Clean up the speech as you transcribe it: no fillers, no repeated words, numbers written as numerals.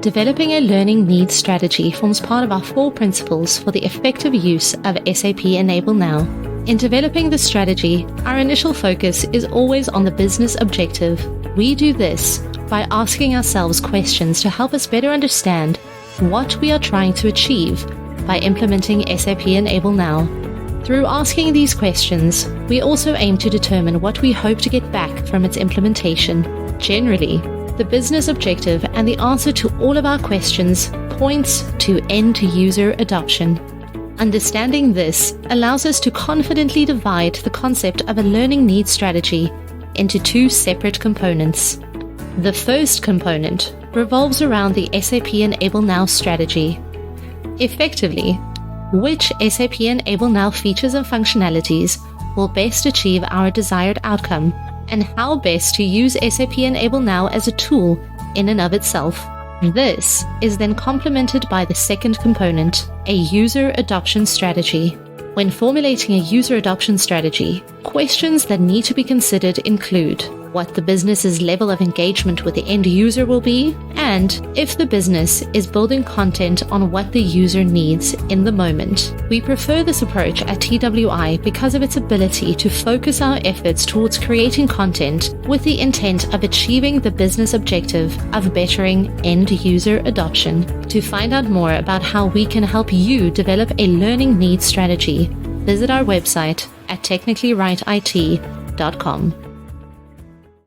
developing a learning needs strategy forms part of our 4 principles for the effective use of SAP Enable Now. In developing the strategy, our initial focus is always on the business objective. We do this by asking ourselves questions to help us better understand what we are trying to achieve by implementing SAP Enable Now. Through asking these questions, we also aim to determine what we hope to get back from its implementation. Generally, the business objective and the answer to all of our questions points to end-user adoption. Understanding this allows us to confidently divide the concept of a learning needs strategy into 2 separate components. The first component revolves around the SAP Enable Now strategy. Effectively, which SAP Enable Now features and functionalities will best achieve our desired outcome, and how best to use SAP Enable Now as a tool in and of itself. This is then complemented by the second component, a user adoption strategy. When formulating a user adoption strategy, questions that need to be considered include what the business's level of engagement with the end user will be, and if the business is building content on what the user needs in the moment. We prefer this approach at TWI because of its ability to focus our efforts towards creating content with the intent of achieving the business objective of bettering end user adoption. To find out more about how we can help you develop a learning needs strategy, visit our website at technicallyrightIT.com.